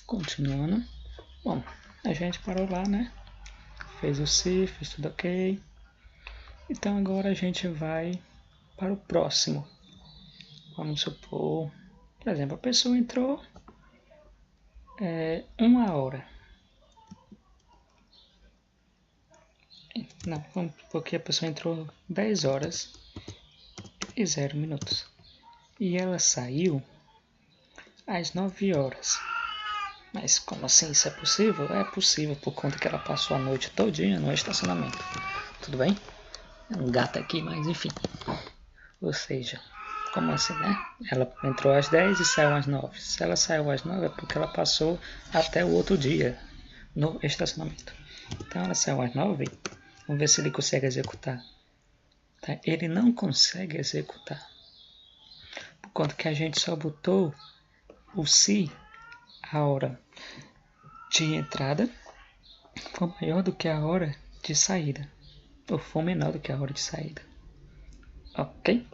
Continuando. Bom, a gente parou lá, né? Fez o se, fez tudo ok. Então agora a gente vai para o próximo. Vamos supor, por exemplo, a pessoa entrou 1 hora. Não, porque a pessoa entrou 10 horas e 0 minutos. E ela saiu às 9 horas. Mas como assim isso é possível? É possível por conta que ela passou a noite todinha no estacionamento. Tudo bem? É um gato aqui, mas enfim. Ou seja, como assim, né? Ela entrou às 10 e saiu às 9. Se ela saiu às 9 é porque ela passou até o outro dia no estacionamento. Então ela saiu às 9. Vamos ver se ele consegue executar. Tá? Ele não consegue executar. Por conta que a gente só botou o se a hora de entrada for maior do que a hora de saída. Ou for menor do que a hora de saída. Ok?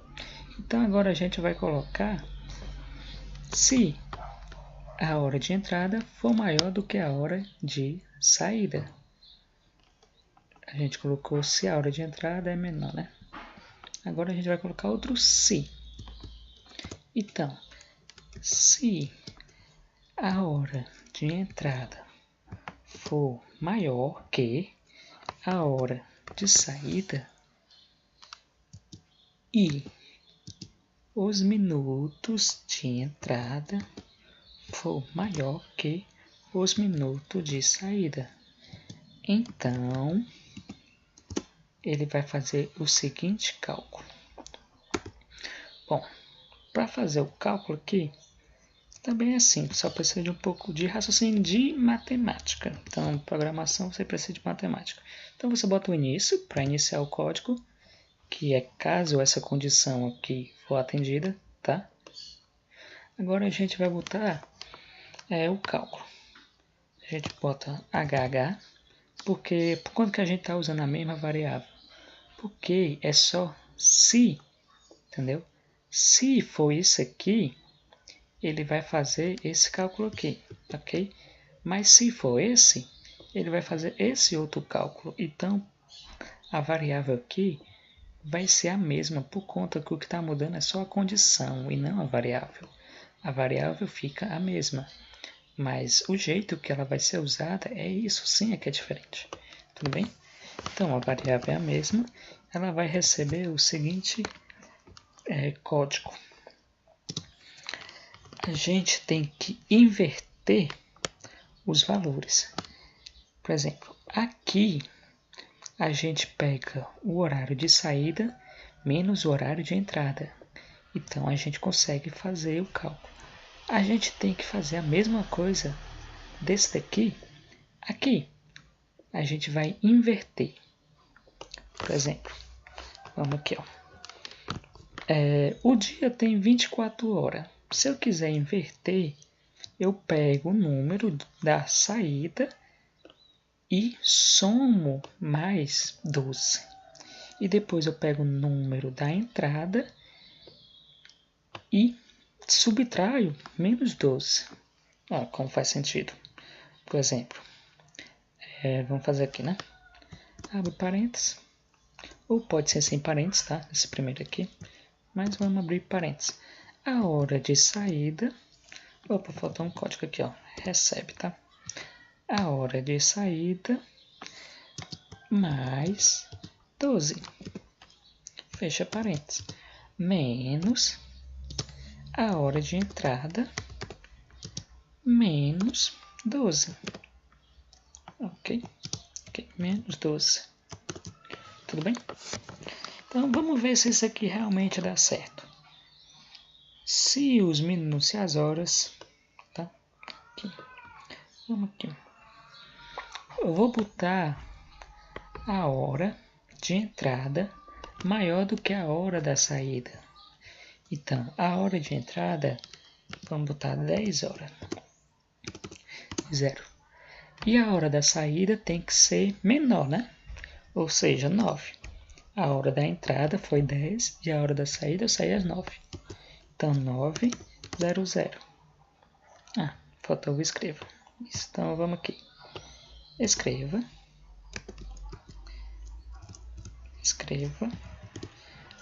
Então agora a gente vai colocar se a hora de entrada for maior do que a hora de saída. A gente colocou se a hora de entrada é menor, né? Agora a gente vai colocar outro se. Então, se a hora de entrada for maior que a hora de saída e os minutos de entrada for maior que os minutos de saída, então ele vai fazer o seguinte cálculo. Bom, para fazer o cálculo aqui, também é simples, só precisa de um pouco de raciocínio de matemática. Então, programação você precisa de matemática. Então, você bota o início para iniciar o código, que é caso essa condição aqui for atendida, tá? Agora a gente vai botar o cálculo. A gente bota HH, porque por quanto que a gente está usando a mesma variável? Porque é só se, entendeu? Se for isso aqui, ele vai fazer esse cálculo aqui, ok? Mas se for esse, ele vai fazer esse outro cálculo. Então, a variável aqui vai ser a mesma, por conta que o que está mudando é só a condição e não a variável. A variável fica a mesma, mas o jeito que ela vai ser usada é isso sim é que é diferente. Tudo bem? Então, a variável é a mesma, ela vai receber o seguinte código. A gente tem que inverter os valores. Por exemplo, aqui a gente pega o horário de saída menos o horário de entrada. Então, a gente consegue fazer o cálculo. A gente tem que fazer a mesma coisa desse daqui aqui. A gente vai inverter. Por exemplo, vamos aqui, ó. O dia tem 24 horas. Se eu quiser inverter, eu pego o número da saída e somo mais 12. E depois eu pego o número da entrada e subtraio menos 12. Como faz sentido. Por exemplo, vamos fazer aqui, né? Abre parênteses. Ou pode ser sem parênteses, tá? Esse primeiro aqui. Mas vamos abrir parênteses. A hora de saída. Opa, faltou um código aqui, ó. Recebe, tá? A hora de saída mais 12. Fecha parênteses. Menos a hora de entrada menos 12. Ok? Menos 12. Tudo bem? Então, vamos ver se isso aqui realmente dá certo. Se os minutos e as horas, tá? Aqui. Vamos aqui. Eu vou botar a hora de entrada maior do que a hora da saída. Então, a hora de entrada, vamos botar 10 horas. 0. E a hora da saída tem que ser menor, né? Ou seja, 9. A hora da entrada foi 10 e a hora da saída eu saí às 9. Então, 9, 0, 0. Faltou o escrevo. Então vamos aqui. Escreva.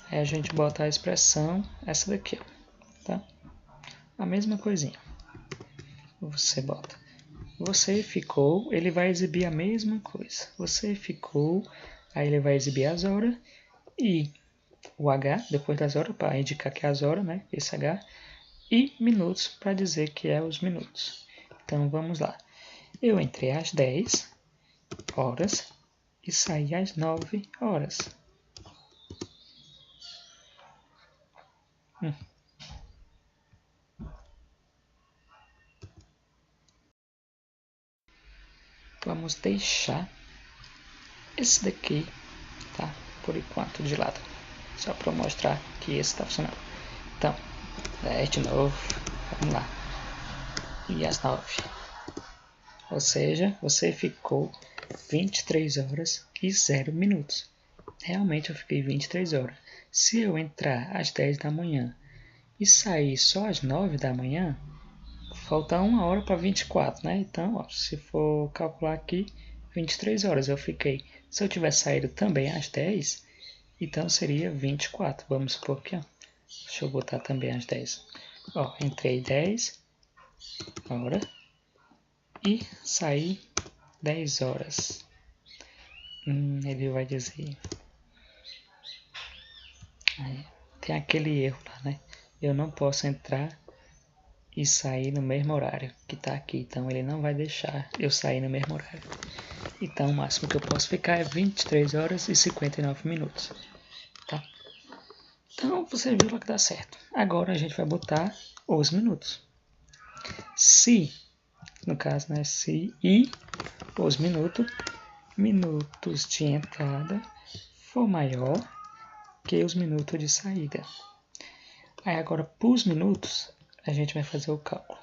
Aí a gente bota a expressão, essa daqui, ó, tá? A mesma coisinha. Você bota. Você ficou, ele vai exibir a mesma coisa. Você ficou, aí ele vai exibir as horas e o H depois das horas, para indicar que é as horas, né? Esse H. E minutos, para dizer que é os minutos. Então vamos lá. Eu entrei às 10 horas e saí às 9 horas. Vamos deixar esse daqui, tá? Por enquanto de lado. Só para mostrar que esse está funcionando. Então, 10 de novo. Vamos lá. E às 9. Ou seja, você ficou 23 horas e 0 minutos. Realmente eu fiquei 23 horas. Se eu entrar às 10 da manhã e sair só às 9 da manhã, falta 1 hora para 24, né? Então, ó, se for calcular aqui, 23 horas eu fiquei. Se eu tivesse saído também às 10, então seria 24. Vamos supor aqui, ó. Deixa eu botar também às 10. Ó, entrei 10 horas e saí 10 horas. Ele vai dizer... Aí, tem aquele erro lá, né? Eu não posso entrar e sair no mesmo horário que está aqui. Então ele não vai deixar eu sair no mesmo horário. Então o máximo que eu posso ficar é 23 horas e 59 minutos. Tá? Então você viu lá que dá certo. Agora a gente vai botar os minutos. Se, no caso, né? Se e os minutos de entrada for maior que os minutos de saída. Aí agora, para os minutos, a gente vai fazer o cálculo.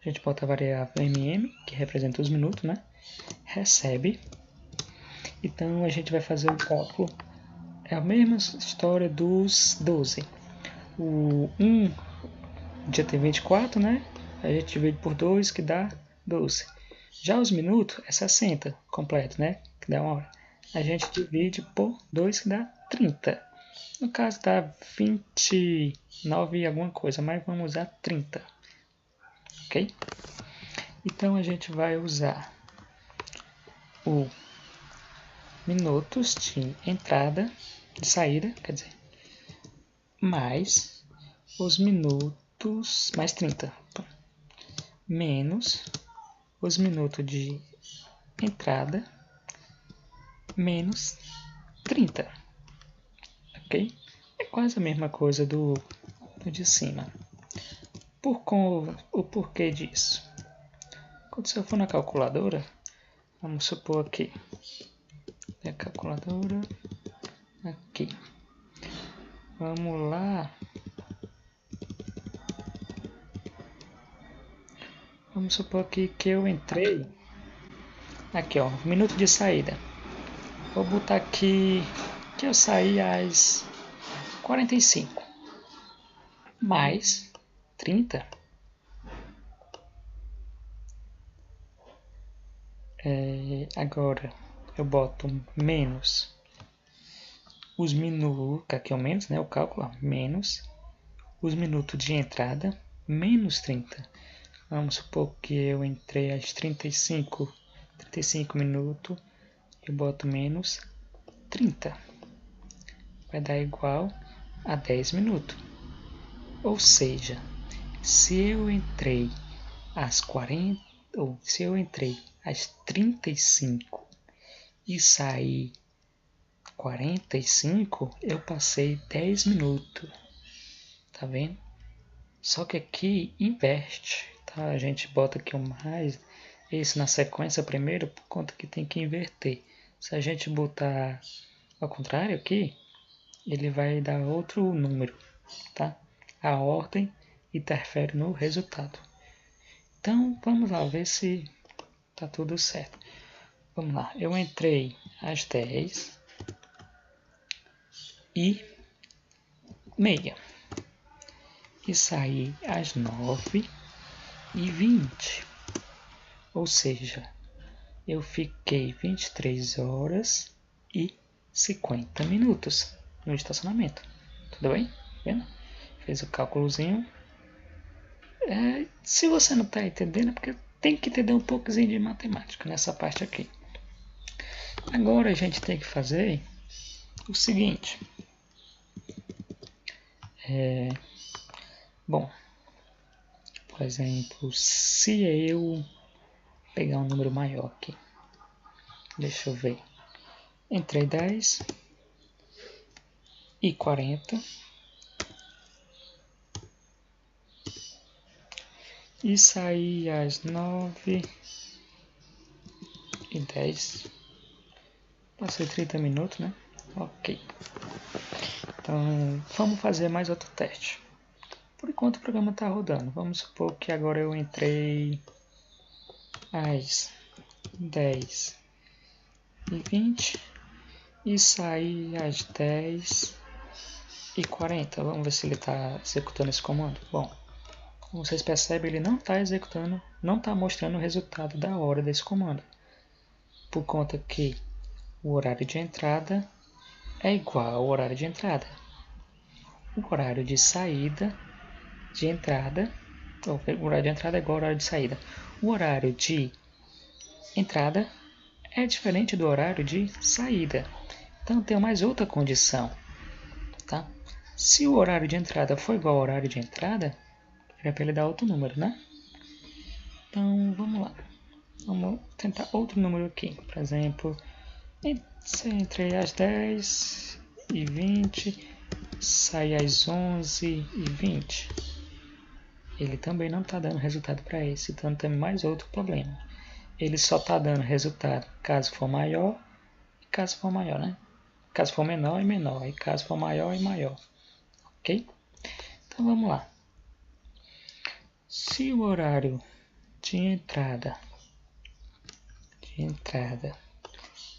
A gente bota a variável mm, que representa os minutos, né? Recebe. Então a gente vai fazer o cálculo. É a mesma história dos 12. O 1 dia tem 24, né? A gente divide por 2, que dá 12. Já os minutos é 60 completo, né? Que dá 1 hora. A gente divide por 2, que dá 30. No caso dá 29 e alguma coisa, mas vamos usar 30. Ok? Então a gente vai usar o minutos de entrada, de saída, quer dizer, mais os minutos, mais 30, menos os minutos de entrada, menos 30, ok? É quase a mesma coisa do de cima. O porquê disso? Quando você for na calculadora, vamos supor aqui, a calculadora aqui, vamos lá, vamos supor aqui que eu entrei, aqui ó, minuto de saída, vou botar aqui que eu saí às 45, mais 30, agora eu boto menos os minutos, aqui é o menos, né, o cálculo, menos os minutos de entrada, menos 30. Vamos supor que eu entrei às 35 minutos, eu boto menos 30. Vai dar igual a 10 minutos. Ou seja, se eu entrei às 40, ou se eu entrei às 35 e saí 45, eu passei 10 minutos. Tá vendo? Só que aqui inverte, tá? A gente bota aqui o mais, esse na sequência primeiro, por conta que tem que inverter. Se a gente botar ao contrário aqui, ele vai dar outro número, tá? A ordem interfere no resultado. Então, vamos lá, ver se tá tudo certo. Vamos lá, eu entrei às 10 e meia e saí às 9 e 20. Ou seja, eu fiquei 23 horas e 50 minutos no estacionamento. Tudo bem? Vendo? Fez o cálculozinho. Se você não está entendendo, é porque tem que entender um pouquinho de matemática nessa parte aqui. Agora a gente tem que fazer o seguinte. Bom, por exemplo, se eu pegar um número maior aqui, deixa eu ver, entre 10 e 40, e sair às 9h10, passei 30 minutos, né? Ok. Então, vamos fazer mais outro teste. Por enquanto o programa está rodando. Vamos supor que agora eu entrei às 10h20 e saí às 10h40. Vamos ver se ele está executando esse comando. Bom, como vocês percebem, ele não está executando, não está mostrando o resultado da hora desse comando. Por conta que o horário de entrada é igual ao horário de entrada. O horário de saída de entrada, o horário de entrada é igual ao horário de saída. O horário de entrada é diferente do horário de saída. Então tem mais outra condição, tá? Se o horário de entrada for igual ao horário de entrada, era para ele dar outro número, né? Então vamos lá. Vamos tentar outro número aqui. Por exemplo, entrei às 10h20, saí às 11h20. Ele também não está dando resultado para esse, então tem mais outro problema. Ele só está dando resultado caso for maior e caso for maior, né? Caso for menor e menor, e caso for maior e maior. Ok? Então vamos lá. Se o horário de entrada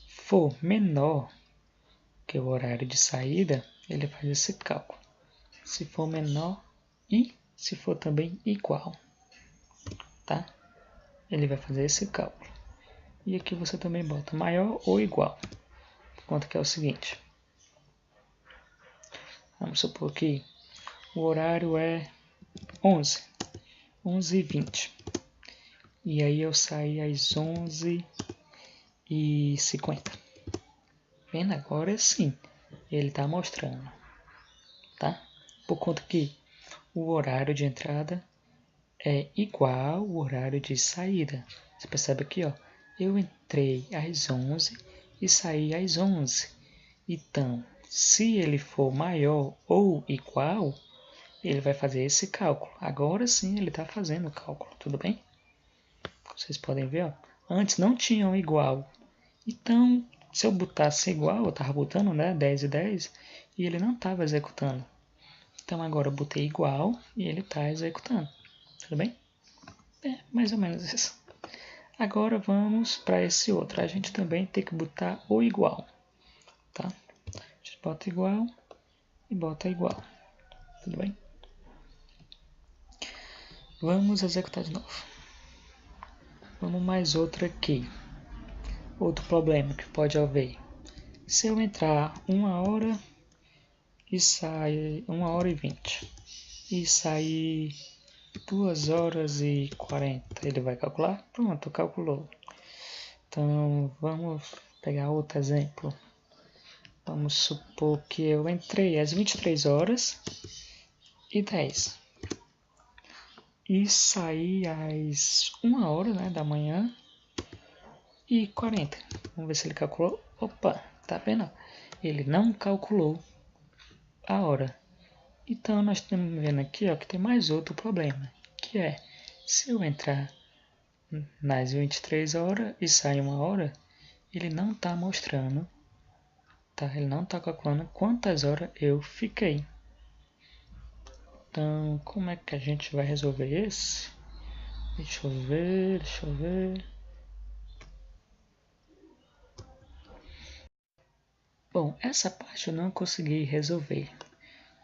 for menor que o horário de saída, ele faz esse cálculo. Se for menor e se for também igual, tá? Ele vai fazer esse cálculo. E aqui você também bota maior ou igual. Por conta que é o seguinte. Vamos supor que o horário é 11h20. E aí eu saí às 11h50. Vendo? Agora sim, ele está mostrando, tá? Por conta que o horário de entrada é igual ao horário de saída. Você percebe aqui, ó, eu entrei às 11 e saí às 11. Então, se ele for maior ou igual, ele vai fazer esse cálculo. Agora sim ele está fazendo o cálculo, tudo bem? Vocês podem ver, ó, antes não tinham igual. Então, se eu botasse igual, eu estava botando, né, 10 e 10, e ele não estava executando. Então agora eu botei igual e ele está executando. Tudo bem? É mais ou menos isso. Agora vamos para esse outro. A gente também tem que botar o igual. Tá? A gente bota igual e bota igual. Tudo bem? Vamos executar de novo. Vamos mais outro aqui. Outro problema que pode haver. Se eu entrar 1h e sair 1h20 e sair 2h40, ele vai calcular? Pronto, calculou. Então vamos pegar outro exemplo. Vamos supor que eu entrei às 23h10 e saí às 1h, né, da manhã e 40. Vamos ver se ele calculou. Opa, tá vendo? Ele não calculou a hora. Então nós estamos vendo aqui, ó, que tem mais outro problema, que é se eu entrar nas 23h e sair 1h, ele não está mostrando, tá? Ele não está calculando quantas horas eu fiquei. Então, como é que a gente vai resolver esse? Deixa eu ver. Bom, essa parte eu não consegui resolver.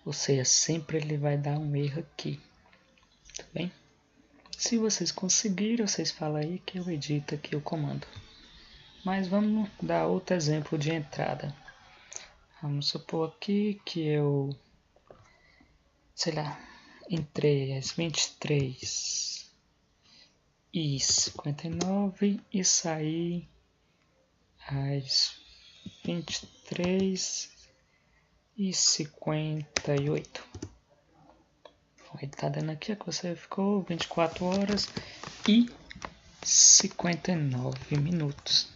Ou seja, sempre ele vai dar um erro aqui. Tá bem? Se vocês conseguirem, vocês falam aí que eu edito aqui o comando. Mas vamos dar outro exemplo de entrada. Vamos supor aqui que eu, sei lá, entrei às 23h59 e saí às 23h58. Ele tá dando aqui que você ficou 24 horas e 59 minutos.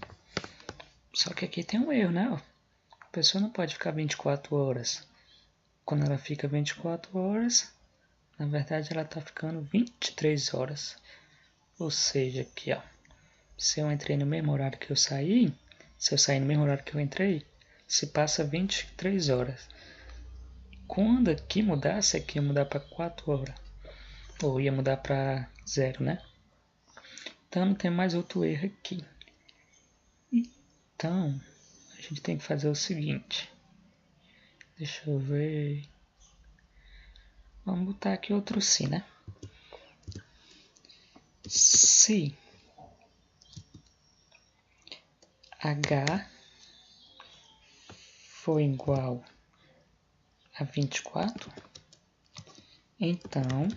Só que aqui tem um erro, né? A pessoa não pode ficar 24 horas. Quando ela fica 24 horas, na verdade ela tá ficando 23 horas. Ou seja, aqui ó, se eu entrei no mesmo horário que eu saí, se eu sair no mesmo horário que eu entrei, se passa 23 horas. Quando aqui mudasse, aqui ia mudar para 4 horas. Ou ia mudar para 0, né? Então não tem mais outro erro aqui. Então, a gente tem que fazer o seguinte. Deixa eu ver. Vamos botar aqui outro se, né? Se H for igual a 24, então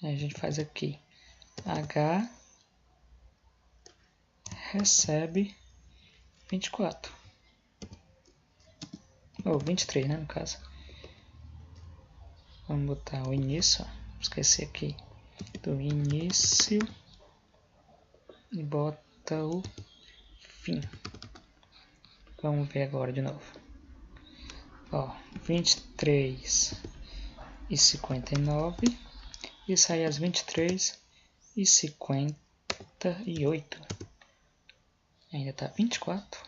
a gente faz aqui. H recebe 24. Ou 23, né, no caso. Vamos botar o início, ó. Esqueci aqui do início e bota o fim. Vamos ver agora de novo. Ó, 23h59 e sai às 23h58. Ainda tá 24.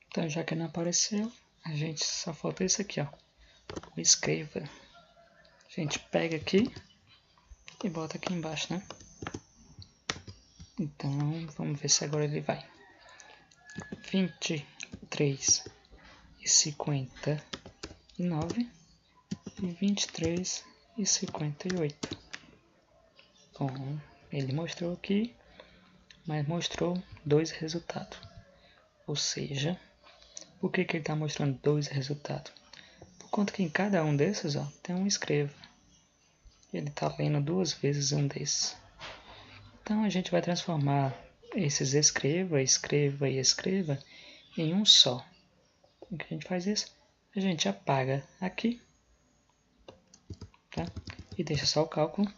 Então, já que não apareceu, a gente só falta isso aqui, ó. O escreva. A gente pega aqui e bota aqui embaixo, né? Então, vamos ver se agora ele vai. 23h59 e 23h58. Bom, ele mostrou aqui, mas mostrou dois resultados. Ou seja, por que ele está mostrando dois resultados? Por conta que em cada um desses, ó, tem um escreva. Ele está lendo duas vezes um desses. Então a gente vai transformar esses escreva, escreva e escreva em um só. Como que a gente faz isso? A gente apaga aqui, tá? E deixa só o cálculo.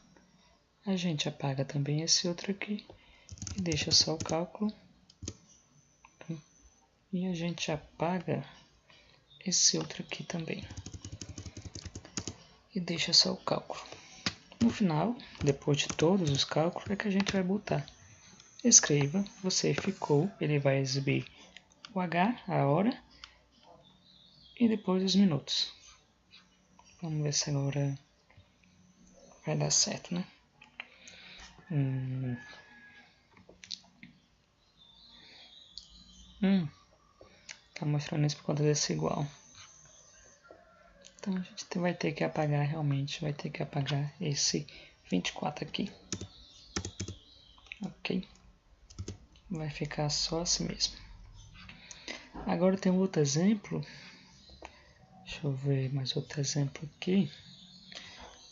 A gente apaga também esse outro aqui e deixa só o cálculo. E a gente apaga esse outro aqui também. E deixa só o cálculo. No final, depois de todos os cálculos, é que a gente vai botar. Escreva, você ficou, ele vai exibir o H, a hora, e depois os minutos. Vamos ver se agora vai dar certo, né? Tá mostrando isso por conta desse igual. Então a gente vai ter que apagar realmente, vai ter que apagar esse 24 aqui. Ok? Vai ficar só assim mesmo. Agora tem um outro exemplo. Deixa eu ver mais outro exemplo aqui.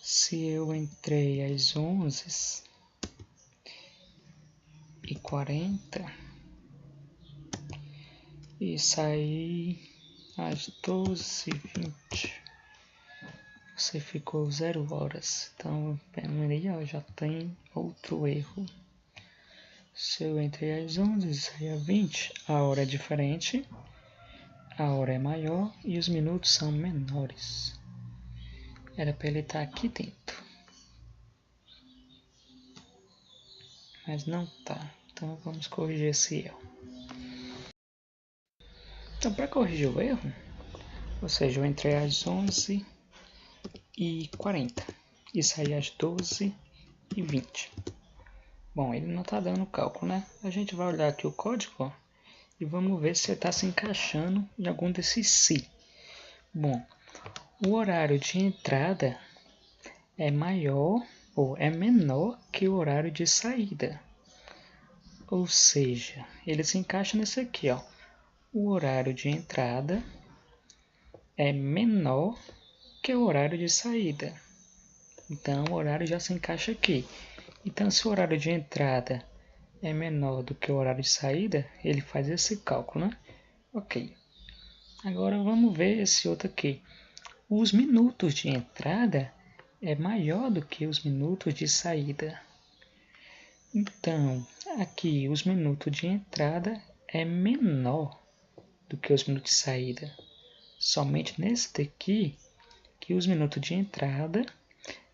Se eu entrei às 11h40 e saí às 12h20, você ficou 0 horas. Então, peraí, ó, já tem outro erro. Se eu entrei às 11 e saí às 20, a hora é diferente, a hora é maior e os minutos são menores. Era para ele estar aqui dentro, mas não tá. Então vamos corrigir esse erro. Então, para corrigir o erro, ou seja, eu entrei às 11h40 e saí às 12h20. Bom, ele não está dando cálculo, né? A gente vai olhar aqui o código, ó, e vamos ver se está se encaixando em algum desses se. Bom, o horário de entrada é maior ou é menor que o horário de saída. Ou seja, ele se encaixa nesse aqui, ó. O horário de entrada é menor que o horário de saída. Então, o horário já se encaixa aqui. Então, se o horário de entrada é menor do que o horário de saída, ele faz esse cálculo, né? Ok. Agora, vamos ver esse outro aqui. Os minutos de entrada é maior do que os minutos de saída. Então, aqui, os minutos de entrada é menor do que os minutos de saída. Somente nesse daqui, que os minutos de entrada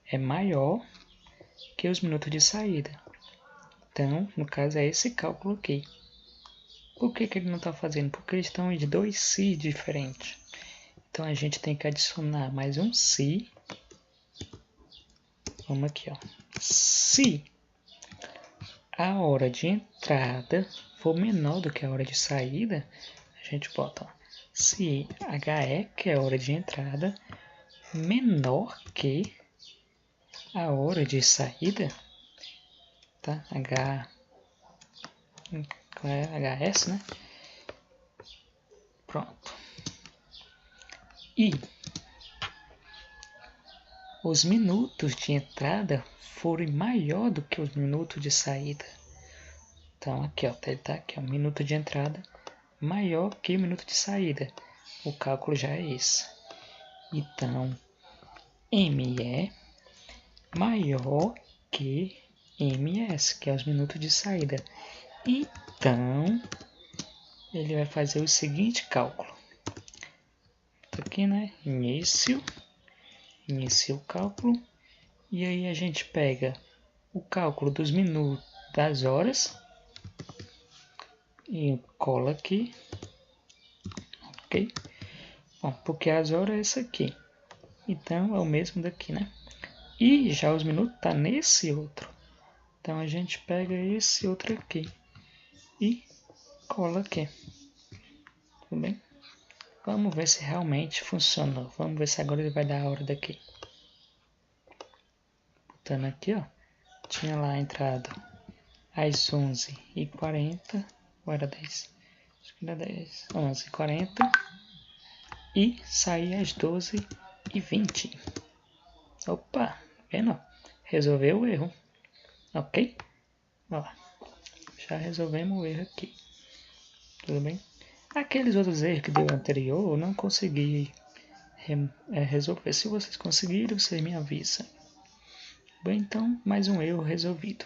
é maior que os minutos de saída. Então, no caso, é esse cálculo aqui. Por que ele não está fazendo? Porque eles estão de dois se diferentes. Então, a gente tem que adicionar mais um se. Vamos aqui, ó. Se a hora de entrada for menor do que a hora de saída, a gente bota, ó, se HE, que é a hora de entrada, menor que a hora de saída, tá? HS, né? Pronto. E os minutos de entrada forem maior do que os minutos de saída. Então, aqui, ó, ele tá aqui, ó, minuto de entrada maior que o minuto de saída. O cálculo já é esse. Então, ME maior que MS, que é os minutos de saída. Então, ele vai fazer o seguinte cálculo. Aqui, né? Inicia o cálculo. E aí a gente pega o cálculo dos minutos, das horas, e cola aqui. Ok? Bom, porque as horas é isso aqui. Então, é o mesmo daqui, né? E já os minutos tá nesse outro. Então, a gente pega esse outro aqui e cola aqui. Tudo bem? Vamos ver se realmente funcionou. Vamos ver se agora ele vai dar a hora daqui. Botando aqui, ó. Tinha lá entrado às 11h40. Ou era 10? Acho que era 10. 11h40. E saí às 12h20. Opa, vendo? Resolveu o erro. Ok? Ó, já resolvemos o erro aqui. Tudo bem? Aqueles outros erros que deu anterior, eu não consegui resolver. Se vocês conseguirem, vocês me avisam. Bem, então, mais um erro resolvido.